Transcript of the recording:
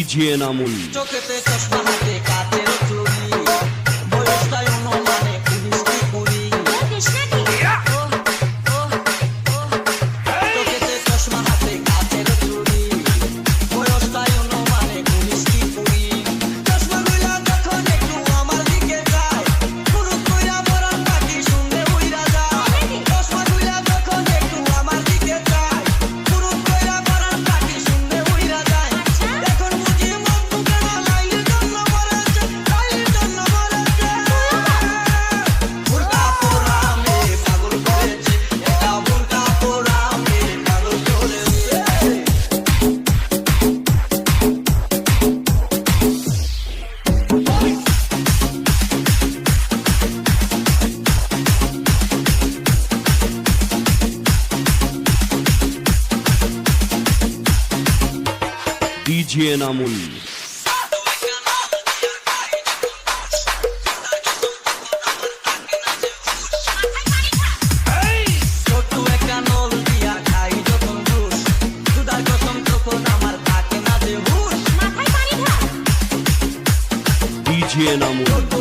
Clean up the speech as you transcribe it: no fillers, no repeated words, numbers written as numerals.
DJ নামুন চোখেতে চশমা হাতে কাচের চুড়ি বয়সটাই অনুমানে 19-20 চোখেতে চশমা হাতে কাচের চুড়ি বয়সটাই অনুমানে 19-20 চশমা গুলা যখন একটু আমার দিকে যায় পুরো কইরা মরণ পাখি শুনলে উইরা যায় চশমা গুলা যখন একটু আমার দিকে যায় পুরো কইরা মরণ পাখি শুনলে উইরা যায় এখন বুঝি মন দুখানা লাইলের জন্য মরেছে বুরকা পরা মে পাগল করেছে এটা বুরকা পরা মে পাগল করেছে ডিজে নামুন ছোট্ট একটা নল দিয়া খাই যখন জুস দুধার কসম তখন আমার থাকে না যে হুশ ডিজে নামুন ছোট্ট